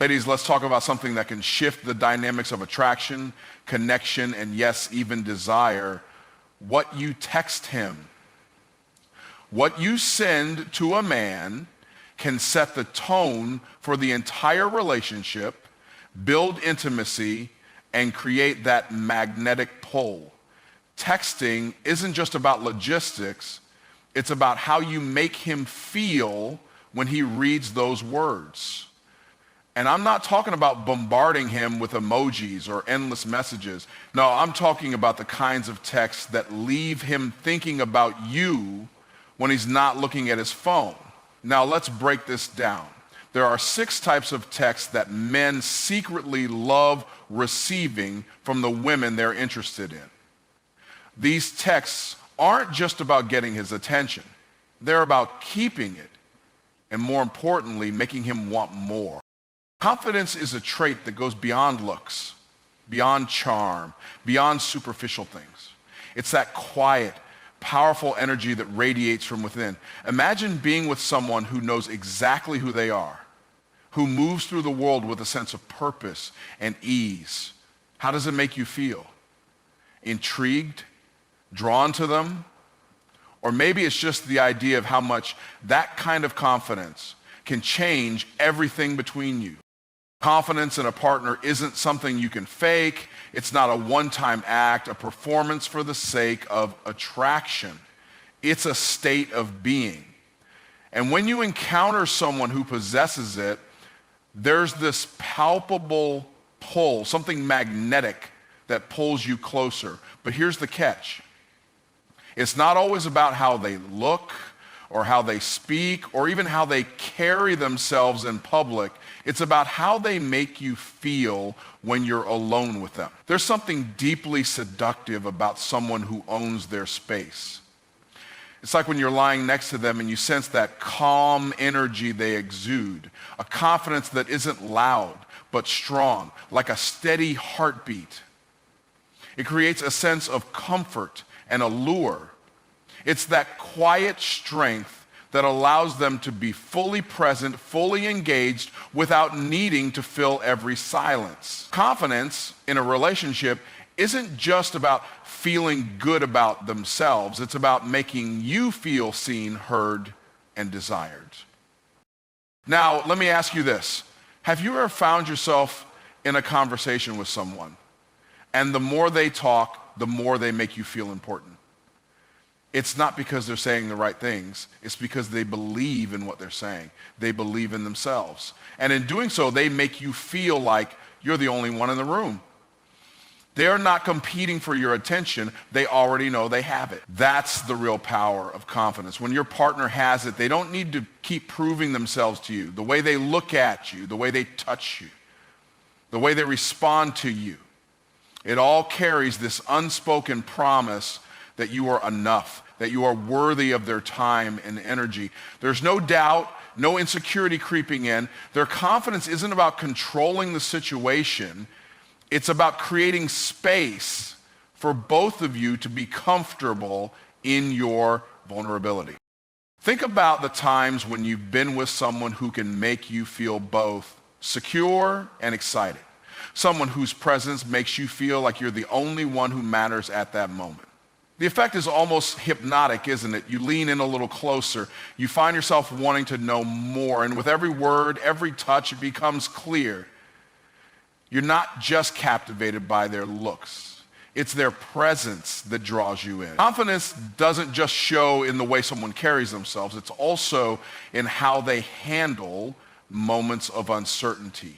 Ladies, let's talk about something that can shift the dynamics of attraction, connection, and yes, even desire. What you text him. What you send to a man can set the tone for the entire relationship, build intimacy, and create that magnetic pull. Texting isn't just about logistics, it's about how you make him feel when he reads those words. And I'm not talking about bombarding him with emojis or endless messages. No, I'm talking about the kinds of texts that leave him thinking about you when he's not looking at his phone. Now let's break this down. There are 6 types of texts that men secretly love receiving from the women they're interested in. These texts aren't just about getting his attention. They're about keeping it, and more importantly, making him want more. Confidence is a trait that goes beyond looks, beyond charm, beyond superficial things. It's that quiet, powerful energy that radiates from within. Imagine being with someone who knows exactly who they are, who moves through the world with a sense of purpose and ease. How does it make you feel? Intrigued? Drawn to them? Or maybe it's just the idea of how much that kind of confidence can change everything between you. Confidence in a partner isn't something you can fake. It's not a one-time act, a performance for the sake of attraction. It's a state of being. And when you encounter someone who possesses it, there's this palpable pull, something magnetic that pulls you closer. But here's the catch. It's not always about how they look or how they speak or even how they carry themselves in public. It's about how they make you feel when you're alone with them. There's something deeply seductive about someone who owns their space. It's like when you're lying next to them and you sense that calm energy they exude, a confidence that isn't loud but strong, like a steady heartbeat. It creates a sense of comfort and allure. It's that quiet strength that allows them to be fully present, fully engaged, without needing to fill every silence. Confidence in a relationship isn't just about feeling good about themselves. It's about making you feel seen, heard, and desired. Now, let me ask you this. Have you ever found yourself in a conversation with someone, and the more they talk, the more they make you feel important? It's not because they're saying the right things. It's because they believe in what they're saying. They believe in themselves. And in doing so, they make you feel like you're the only one in the room. They are not competing for your attention. They already know they have it. That's the real power of confidence. When your partner has it, they don't need to keep proving themselves to you. The way they look at you, the way they touch you, the way they respond to you. It all carries this unspoken promise that you are enough, that you are worthy of their time and energy. There's no doubt, no insecurity creeping in. Their confidence isn't about controlling the situation. It's about creating space for both of you to be comfortable in your vulnerability. Think about the times when you've been with someone who can make you feel both secure and excited. Someone whose presence makes you feel like you're the only one who matters at that moment. The effect is almost hypnotic, isn't it? You lean in a little closer. You find yourself wanting to know more. And with every word, every touch, it becomes clear. You're not just captivated by their looks. It's their presence that draws you in. Confidence doesn't just show in the way someone carries themselves. It's also in how they handle moments of uncertainty.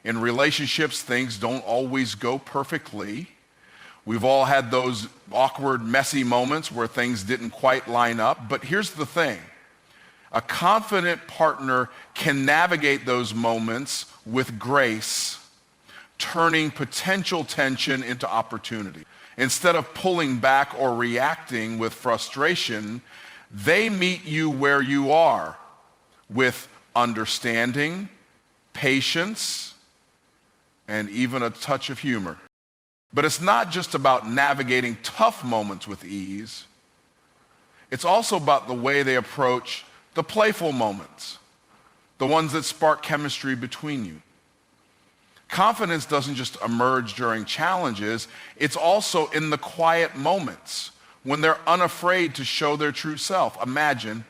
In relationships, things don't always go perfectly. We've all had those awkward, messy moments where things didn't quite line up. But here's the thing. A confident partner can navigate those moments with grace, turning potential tension into opportunity. Instead of pulling back or reacting with frustration, they meet you where you are with understanding, patience, and even a touch of humor. But it's not just about navigating tough moments with ease. It's also about the way they approach the playful moments, the ones that spark chemistry between you. Confidence doesn't just emerge during challenges, it's also in the quiet moments when they're unafraid to show their true self. Imagine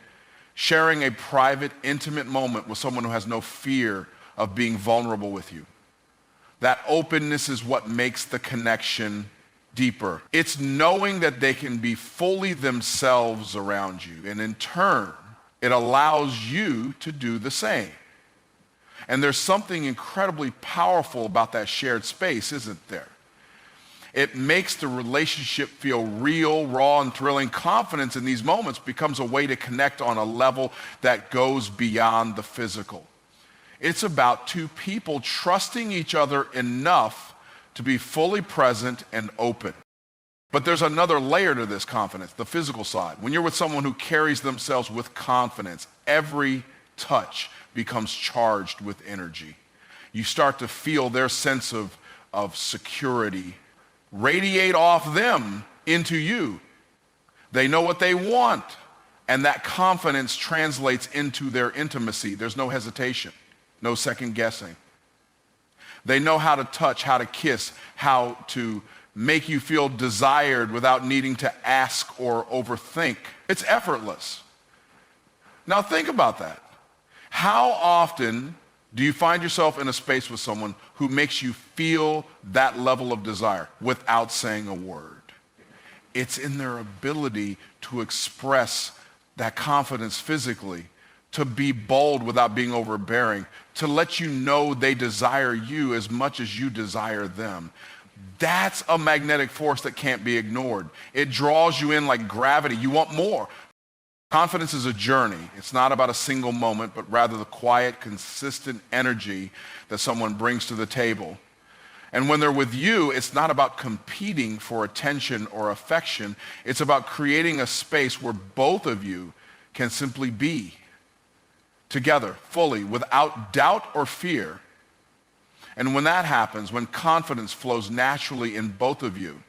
sharing a private, intimate moment with someone who has no fear of being vulnerable with you. That openness is what makes the connection deeper. It's knowing that they can be fully themselves around you, and in turn, it allows you to do the same. And there's something incredibly powerful about that shared space, isn't there? It makes the relationship feel real, raw, and thrilling. Confidence in these moments becomes a way to connect on a level that goes beyond the physical. It's about two people trusting each other enough to be fully present and open. But there's another layer to this confidence, the physical side. When you're with someone who carries themselves with confidence, every touch becomes charged with energy. You start to feel their sense of security radiate off them into you. They know what they want, and that confidence translates into their intimacy. There's no hesitation, no second guessing. They know how to touch, how to kiss, how to make you feel desired without needing to ask or overthink. It's effortless. Now think about that. How often do you find yourself in a space with someone who makes you feel that level of desire without saying a word? It's in their ability to express that confidence physically, to be bold without being overbearing, to let you know they desire you as much as you desire them. That's a magnetic force that can't be ignored. It draws you in like gravity. You want more. Confidence is a journey. It's not about a single moment, but rather the quiet, consistent energy that someone brings to the table. And when they're with you, it's not about competing for attention or affection. It's about creating a space where both of you can simply be together, fully, without doubt or fear. And when that happens, when confidence flows naturally in both of you,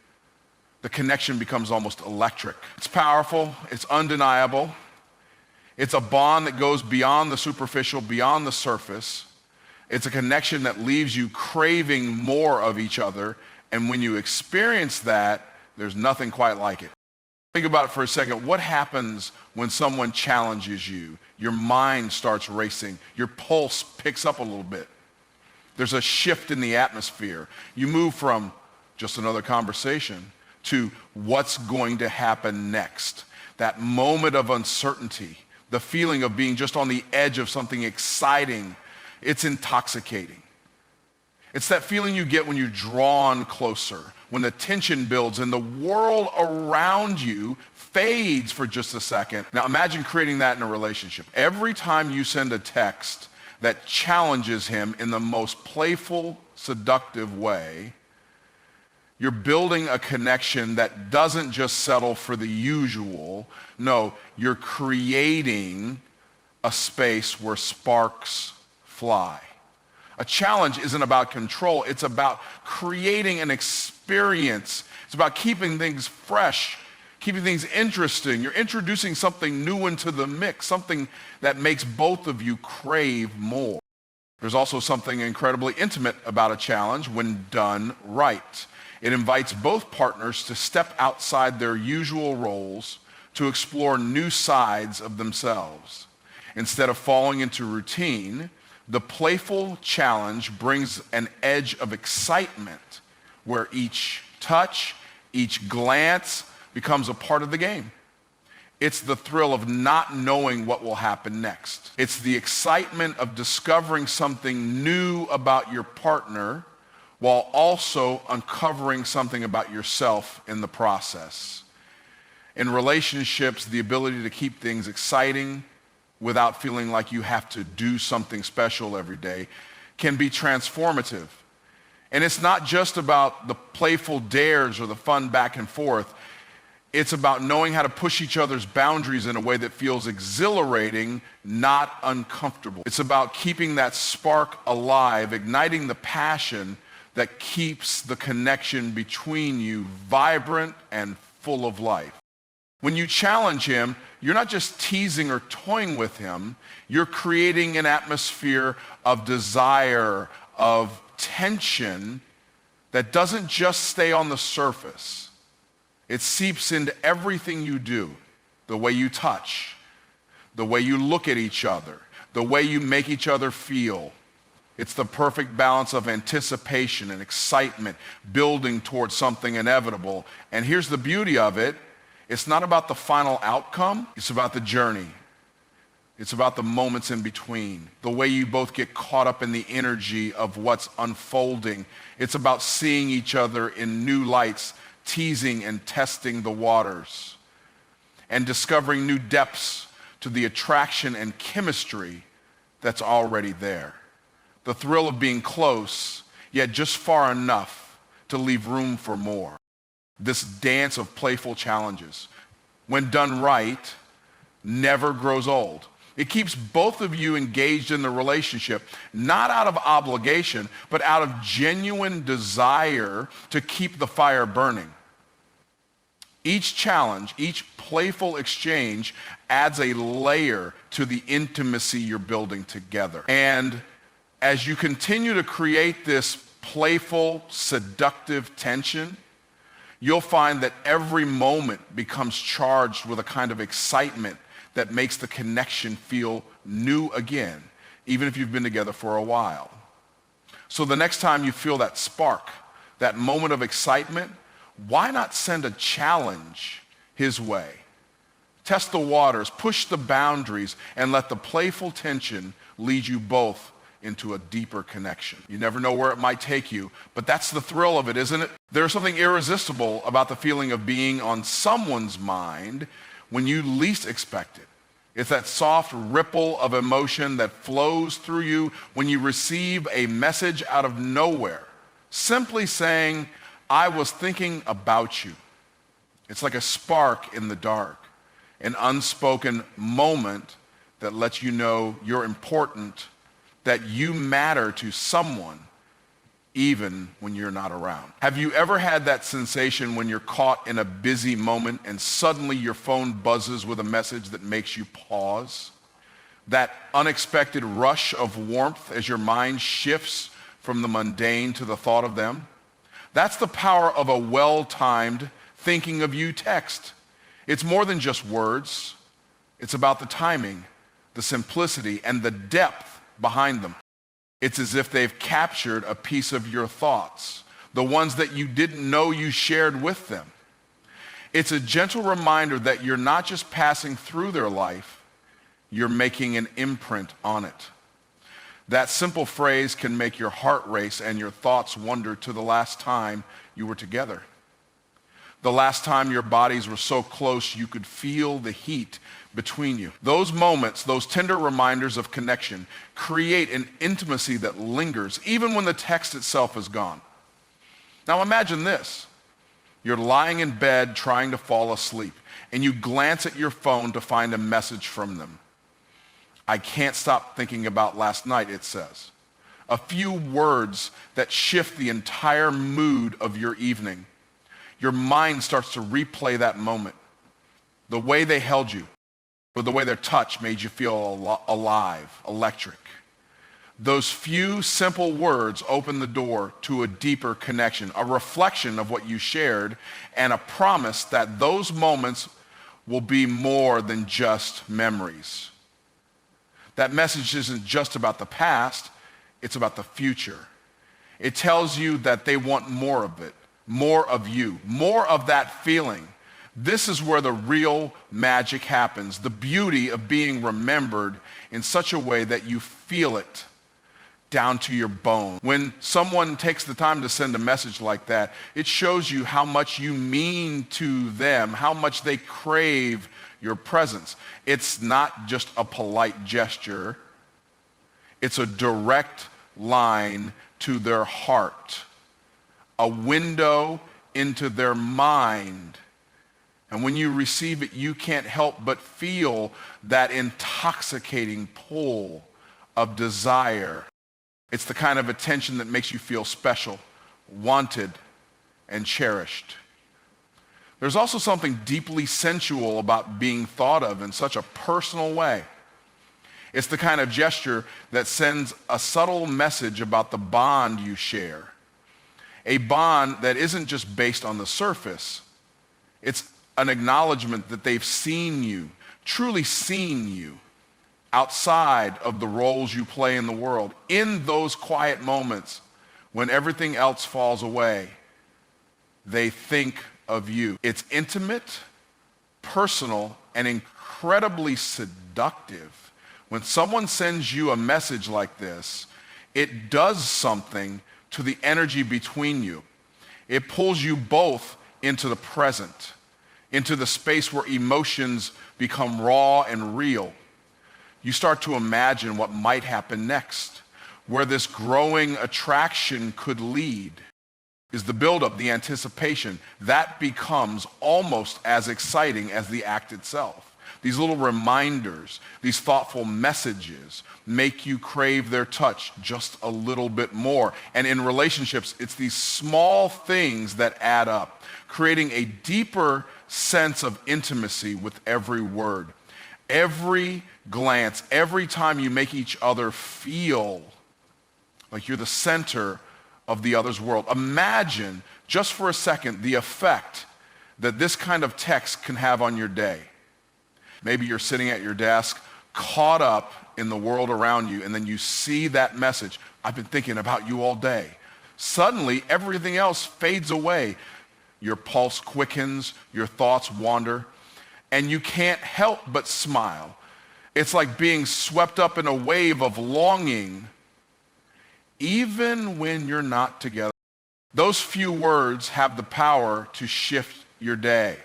the connection becomes almost electric. It's powerful, it's undeniable. It's a bond that goes beyond the superficial, beyond the surface. It's a connection that leaves you craving more of each other. And when you experience that, there's nothing quite like it. Think about it for a second. What happens when someone challenges you? Your mind starts racing. Your pulse picks up a little bit. There's a shift in the atmosphere. You move from just another conversation to what's going to happen next. That moment of uncertainty, the feeling of being just on the edge of something exciting, it's intoxicating. It's that feeling you get when you're drawn closer, when the tension builds and the world around you fades for just a second. Now imagine creating that in a relationship. Every time you send a text that challenges him in the most playful, seductive way, you're building a connection that doesn't just settle for the usual. No, you're creating a space where sparks fly. A challenge isn't about control. It's about creating an experience. It's about keeping things fresh, keeping things interesting. You're introducing something new into the mix, something that makes both of you crave more. There's also something incredibly intimate about a challenge when done right. It invites both partners to step outside their usual roles to explore new sides of themselves. Instead of falling into routine, the playful challenge brings an edge of excitement where each touch, each glance becomes a part of the game. It's the thrill of not knowing what will happen next. It's the excitement of discovering something new about your partner while also uncovering something about yourself in the process. In relationships, the ability to keep things exciting without feeling like you have to do something special every day can be transformative. And it's not just about the playful dares or the fun back and forth. It's about knowing how to push each other's boundaries in a way that feels exhilarating, not uncomfortable. It's about keeping that spark alive, igniting the passion that keeps the connection between you vibrant and full of life. When you challenge him, you're not just teasing or toying with him, you're creating an atmosphere of desire, of tension that doesn't just stay on the surface. It seeps into everything you do, the way you touch, the way you look at each other, the way you make each other feel. It's the perfect balance of anticipation and excitement, building towards something inevitable. And here's the beauty of it. It's not about the final outcome. It's about the journey. It's about the moments in between, the way you both get caught up in the energy of what's unfolding. It's about seeing each other in new lights, teasing and testing the waters, and discovering new depths to the attraction and chemistry that's already there. The thrill of being close, yet just far enough to leave room for more. This dance of playful challenges, when done right, never grows old. It keeps both of you engaged in the relationship, not out of obligation, but out of genuine desire to keep the fire burning. Each challenge, each playful exchange adds a layer to the intimacy you're building together. And as you continue to create this playful, seductive tension, you'll find that every moment becomes charged with a kind of excitement that makes the connection feel new again, even if you've been together for a while. So the next time you feel that spark, that moment of excitement, why not send a challenge his way? Test the waters, push the boundaries, and let the playful tension lead you both into a deeper connection. You never know where it might take you, but that's the thrill of it, isn't it? There's something irresistible about the feeling of being on someone's mind when you least expect it. It's that soft ripple of emotion that flows through you when you receive a message out of nowhere, simply saying, "I was thinking about you." It's like a spark in the dark, an unspoken moment that lets you know you're important, that you matter to someone, even when you're not around. Have you ever had that sensation when you're caught in a busy moment and suddenly your phone buzzes with a message that makes you pause? That unexpected rush of warmth as your mind shifts from the mundane to the thought of them? That's the power of a well-timed thinking of you text. It's more than just words. It's about the timing, the simplicity, and the depth behind them. It's as if they've captured a piece of your thoughts, the ones that you didn't know you shared with them. It's a gentle reminder that you're not just passing through their life, you're making an imprint on it. That simple phrase can make your heart race and your thoughts wander to the last time you were together. The last time your bodies were so close you could feel the heat between you. Those moments, those tender reminders of connection, create an intimacy that lingers even when the text itself is gone. Now imagine this. You're lying in bed trying to fall asleep, and you glance at your phone to find a message from them. "I can't stop thinking about last night," it says. A few words that shift the entire mood of your evening. Your mind starts to replay that moment, the way they held you, or the way their touch made you feel alive, electric. Those few simple words open the door to a deeper connection, a reflection of what you shared, and a promise that those moments will be more than just memories. That message isn't just about the past, it's about the future. It tells you that they want more of it, more of you, more of that feeling. This is where the real magic happens, the beauty of being remembered in such a way that you feel it down to your bone. When someone takes the time to send a message like that, it shows you how much you mean to them, how much they crave your presence. It's not just a polite gesture. It's a direct line to their heart, a window into their mind. And when you receive it, you can't help but feel that intoxicating pull of desire. It's the kind of attention that makes you feel special, wanted, and cherished. There's also something deeply sensual about being thought of in such a personal way. It's the kind of gesture that sends a subtle message about the bond you share. A bond that isn't just based on the surface. It's an acknowledgement that they've seen you, truly seen you, outside of the roles you play in the world. In those quiet moments when everything else falls away, they think of you. It's intimate, personal, and incredibly seductive. When someone sends you a message like this, it does something to the energy between you. It pulls you both into the present, into the space where emotions become raw and real. You start to imagine what might happen next, where this growing attraction could lead. Is the buildup, the anticipation. That becomes almost as exciting as the act itself. These little reminders, these thoughtful messages make you crave their touch just a little bit more. And in relationships, it's these small things that add up, creating a deeper sense of intimacy with every word. Every glance, every time you make each other feel like you're the center of the other's world. Imagine, just for a second, the effect that this kind of text can have on your day. Maybe you're sitting at your desk, caught up in the world around you, and then you see that message. I've been thinking about you all day. Suddenly, everything else fades away. Your pulse quickens, your thoughts wander, and you can't help but smile. It's like being swept up in a wave of longing, even when you're not together. Those few words have the power to shift your day,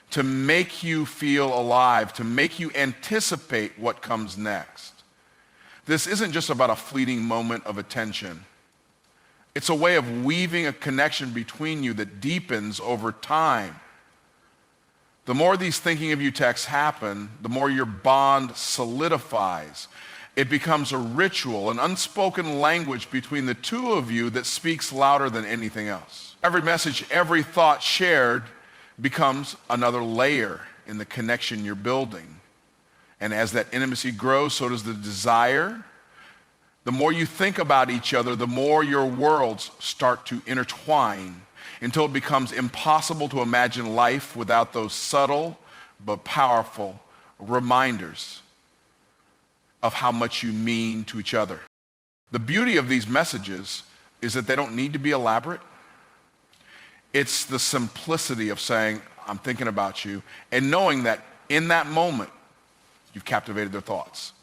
to make you feel alive, to make you anticipate what comes next. This isn't just about a fleeting moment of attention. It's a way of weaving a connection between you that deepens over time. The more these thinking of you texts happen, the more your bond solidifies. It becomes a ritual, an unspoken language between the two of you that speaks louder than anything else. Every message, every thought shared becomes another layer in the connection you're building. And as that intimacy grows, so does the desire. The more you think about each other, the more your worlds start to intertwine until it becomes impossible to imagine life without those subtle but powerful reminders of how much you mean to each other. The beauty of these messages is that they don't need to be elaborate. It's the simplicity of saying, I'm thinking about you, and knowing that in that moment, you've captivated their thoughts.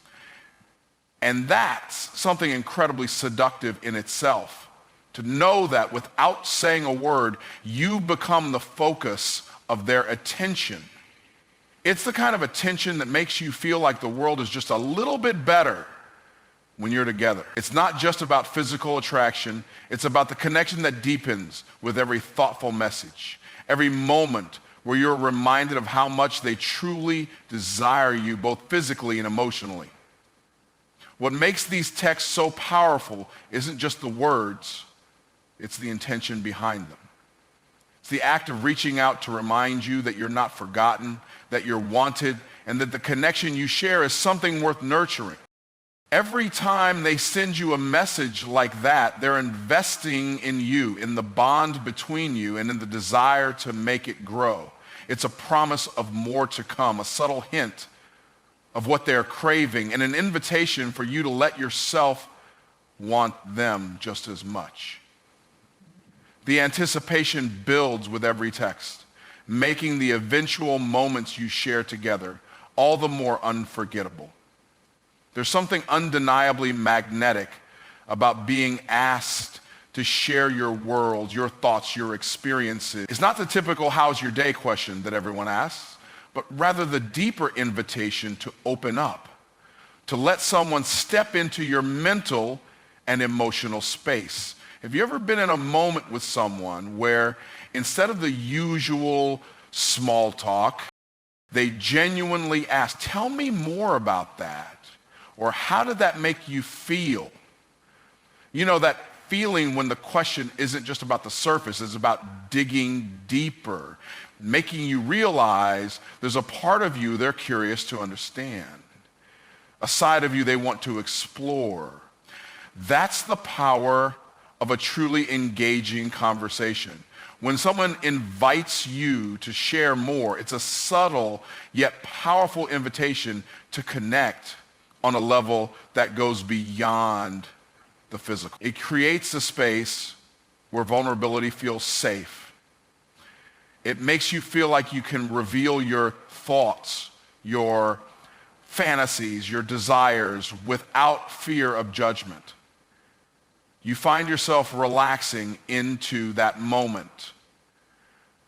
And that's something incredibly seductive in itself. To know that without saying a word, you become the focus of their attention. It's the kind of attention that makes you feel like the world is just a little bit better when you're together. It's not just about physical attraction. It's about the connection that deepens with every thoughtful message, every moment where you're reminded of how much they truly desire you, both physically and emotionally. What makes these texts so powerful isn't just the words, it's the intention behind them. It's the act of reaching out to remind you that you're not forgotten, that you're wanted, and that the connection you share is something worth nurturing. Every time they send you a message like that, they're investing in you, in the bond between you, and in the desire to make it grow. It's a promise of more to come, a subtle hint of what they're craving, and an invitation for you to let yourself want them just as much. The anticipation builds with every text, making the eventual moments you share together all the more unforgettable. There's something undeniably magnetic about being asked to share your world, your thoughts, your experiences. It's not the typical "how's your day" question that everyone asks, but rather the deeper invitation to open up, to let someone step into your mental and emotional space. Have you ever been in a moment with someone where instead of the usual small talk, they genuinely ask, "Tell me more about that," or "How did that make you feel?" You know, that feeling when the question isn't just about the surface, it's about digging deeper, making you realize there's a part of you they're curious to understand. a side of you they want to explore. That's the power of a truly engaging conversation. When someone invites you to share more, it's a subtle yet powerful invitation to connect on a level that goes beyond the physical. It creates a space where vulnerability feels safe. It makes you feel like you can reveal your thoughts, your fantasies, your desires without fear of judgment. You find yourself relaxing into that moment,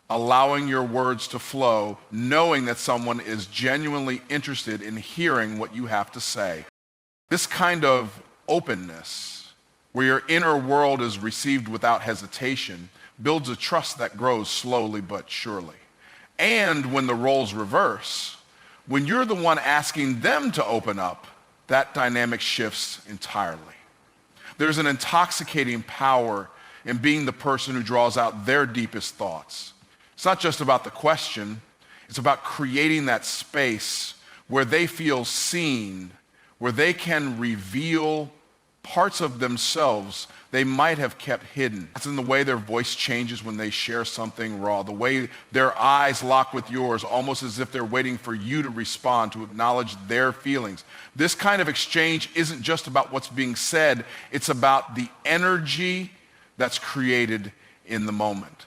allowing your words to flow, knowing that someone is genuinely interested in hearing what you have to say. This kind of openness, where your inner world is received without hesitation, builds a trust that grows slowly but surely. And when the roles reverse, when you're the one asking them to open up, that dynamic shifts entirely. There's an intoxicating power in being the person who draws out their deepest thoughts. It's not just about the question, it's about creating that space where they feel seen, where they can reveal parts of themselves they might have kept hidden. It's in the way their voice changes when they share something raw, the way their eyes lock with yours, almost as if they're waiting for you to respond, to acknowledge their feelings. This kind of exchange isn't just about what's being said, it's about the energy that's created in the moment.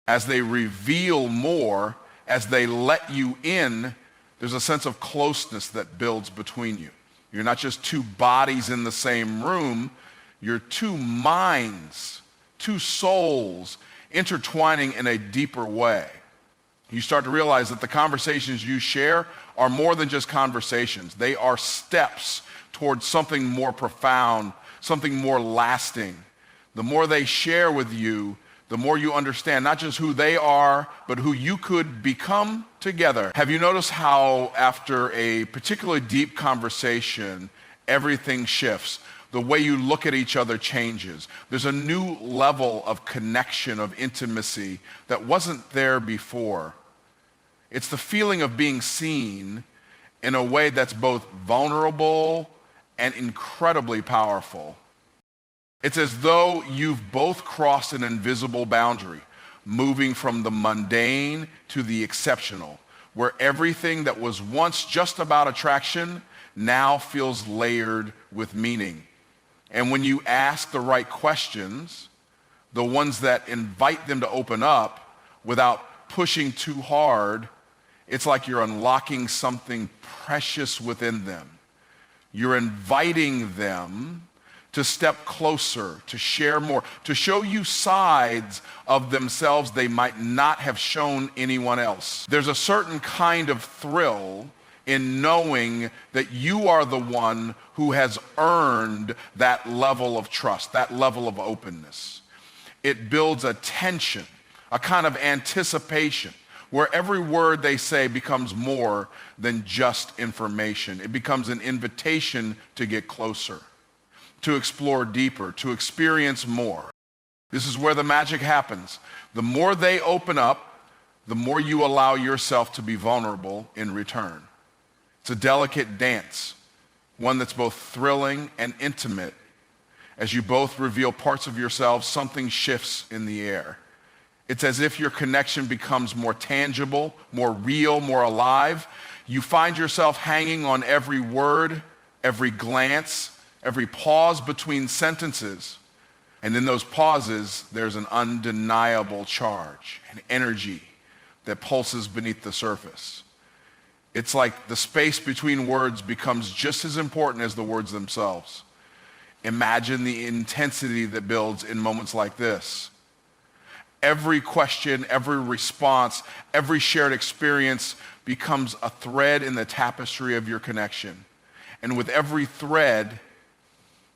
As they reveal more, as they let you in, there's a sense of closeness that builds between you. You're not just two bodies in the same room, you're two minds, two souls intertwining in a deeper way. You start to realize that the conversations you share are more than just conversations. They are steps towards something more profound, something more lasting. The more they share with you, the more you understand not just who they are, but who you could become together. Have you noticed how after a particularly deep conversation, everything shifts? The way you look at each other changes. There's a new level of connection, of intimacy that wasn't there before. It's the feeling of being seen in a way that's both vulnerable and incredibly powerful. It's as though you've both crossed an invisible boundary, moving from the mundane to the exceptional, where everything that was once just about attraction now feels layered with meaning. And when you ask the right questions, the ones that invite them to open up without pushing too hard, it's like you're unlocking something precious within them. You're inviting them to step closer, to share more, to show you sides of themselves they might not have shown anyone else. There's a certain kind of thrill in knowing that you are the one who has earned that level of trust, that level of openness. It builds a tension, a kind of anticipation, where every word they say becomes more than just information. It becomes an invitation to get closer, to explore deeper, to experience more. This is where the magic happens. The more they open up, the more you allow yourself to be vulnerable in return. It's a delicate dance, one that's both thrilling and intimate. As you both reveal parts of yourselves, something shifts in the air. It's as if your connection becomes more tangible, more real, more alive. You find yourself hanging on every word, every glance, every pause between sentences. And in those pauses, there's an undeniable charge, an energy that pulses beneath the surface. It's like the space between words becomes just as important as the words themselves. Imagine the intensity that builds in moments like this. Every question, every response, every shared experience becomes a thread in the tapestry of your connection. And with every thread,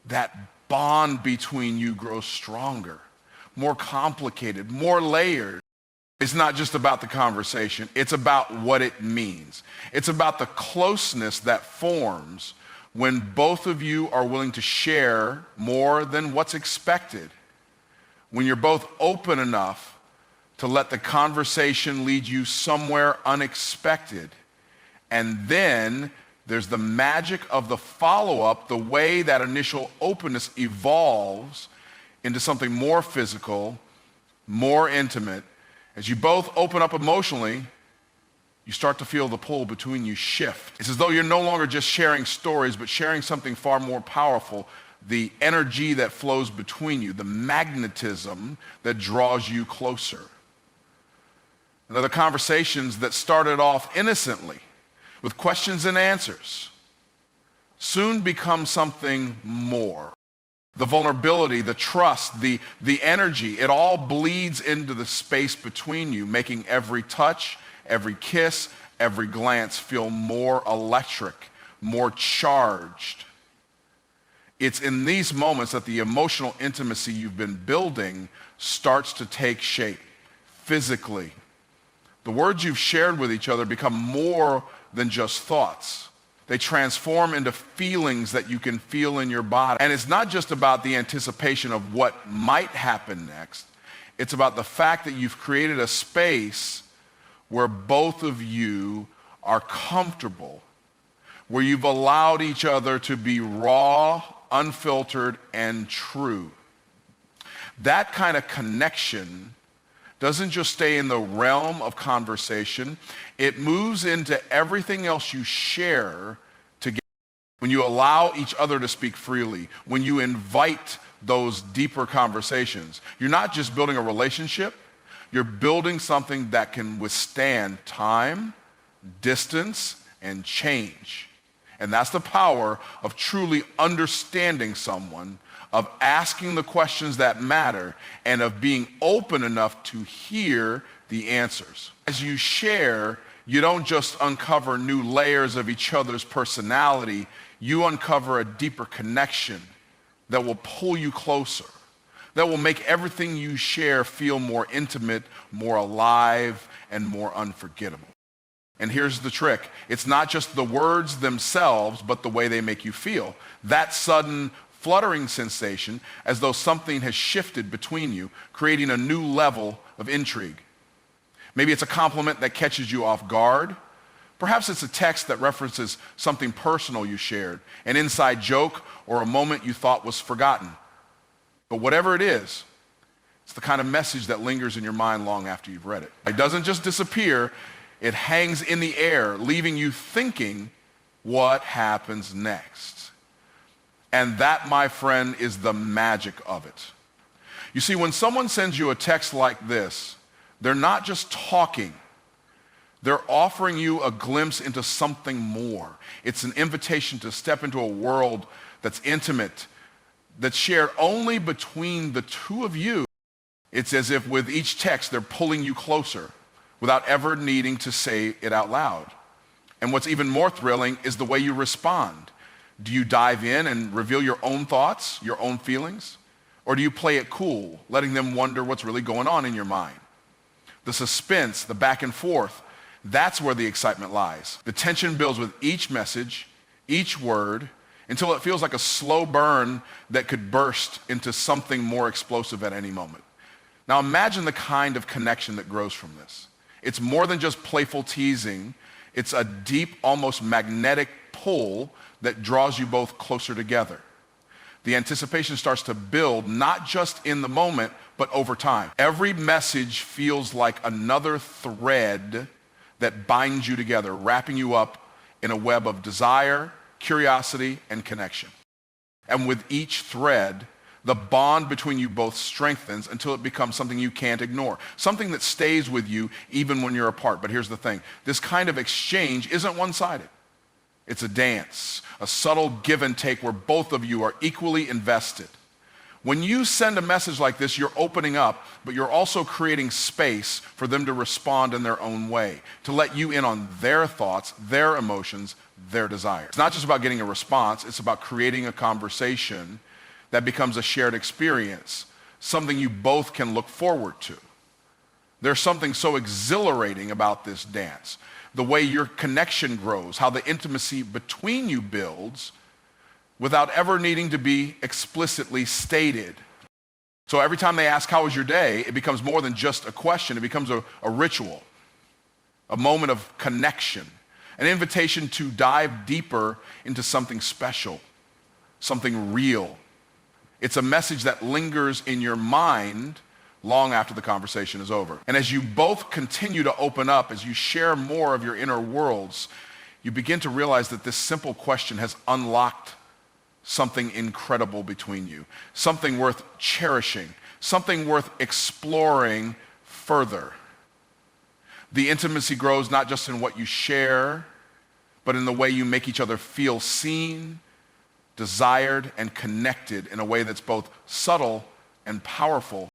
that bond between you grows stronger, more complicated, more layered. It's not just about the conversation, it's about what it means. It's about the closeness that forms when both of you are willing to share more than what's expected. When you're both open enough to let the conversation lead you somewhere unexpected, and then There's the magic of the follow-up, the way that initial openness evolves into something more physical, more intimate. As you both open up emotionally, you start to feel the pull between you shift. It's as though you're no longer just sharing stories, but sharing something far more powerful, the energy that flows between you, the magnetism that draws you closer. And they're the conversations that started off innocently with questions and answers soon become something more. The vulnerability, the trust, the energy, it all bleeds into the space between you, making every touch, every kiss, every glance feel more electric, more charged. It's in these moments that the emotional intimacy you've been building starts to take shape physically. The words you've shared with each other become more than just thoughts. They transform into feelings that you can feel in your body. And it's not just about the anticipation of what might happen next. It's about the fact that you've created a space where both of you are comfortable, where you've allowed each other to be raw, unfiltered, and true. That kind of connection doesn't just stay in the realm of conversation. It moves into everything else you share together. When you allow each other to speak freely, when you invite those deeper conversations, you're not just building a relationship, you're building something that can withstand time, distance, and change. And that's the power of truly understanding someone, of asking the questions that matter, and of being open enough to hear the answers. As you share, you don't just uncover new layers of each other's personality, you uncover a deeper connection that will pull you closer, that will make everything you share feel more intimate, more alive, and more unforgettable. And here's the trick. It's not just the words themselves, but the way they make you feel. That sudden fluttering sensation, as though something has shifted between you, creating a new level of intrigue. Maybe it's a compliment that catches you off guard. Perhaps it's a text that references something personal you shared, an inside joke or a moment you thought was forgotten. But whatever it is, it's the kind of message that lingers in your mind long after you've read it. It doesn't just disappear, it hangs in the air, leaving you thinking, what happens next? And that, my friend, is the magic of it. You see, when someone sends you a text like this, they're not just talking. They're offering you a glimpse into something more. It's an invitation to step into a world that's intimate, that's shared only between the two of you. It's as if with each text, they're pulling you closer without ever needing to say it out loud. And what's even more thrilling is the way you respond. Do you dive in and reveal your own thoughts, your own feelings? Or do you play it cool, letting them wonder what's really going on in your mind? The suspense, the back and forth, that's where the excitement lies. The tension builds with each message, each word, until it feels like a slow burn that could burst into something more explosive at any moment. Now imagine the kind of connection that grows from this. It's more than just playful teasing. It's a deep, almost magnetic pull that draws you both closer together. The anticipation starts to build, not just in the moment, but over time. Every message feels like another thread that binds you together, wrapping you up in a web of desire, curiosity, and connection. And with each thread, the bond between you both strengthens until it becomes something you can't ignore, something that stays with you even when you're apart. But here's the thing, this kind of exchange isn't one-sided. It's a dance, a subtle give and take where both of you are equally invested. When you send a message like this, you're opening up, but you're also creating space for them to respond in their own way, to let you in on their thoughts, their emotions, their desires. It's not just about getting a response, it's about creating a conversation that becomes a shared experience, something you both can look forward to. There's something so exhilarating about this dance. The way your connection grows, how the intimacy between you builds without ever needing to be explicitly stated. So every time they ask, how was your day? It becomes more than just a question. It becomes a ritual, a moment of connection. an invitation to dive deeper into something special, something real. It's a message that lingers in your mind long after the conversation is over. And as you both continue to open up, as you share more of your inner worlds, you begin to realize that this simple question has unlocked something incredible between you, something worth cherishing, something worth exploring further. The intimacy grows not just in what you share, but in the way you make each other feel seen, desired, and connected in a way that's both subtle and powerful.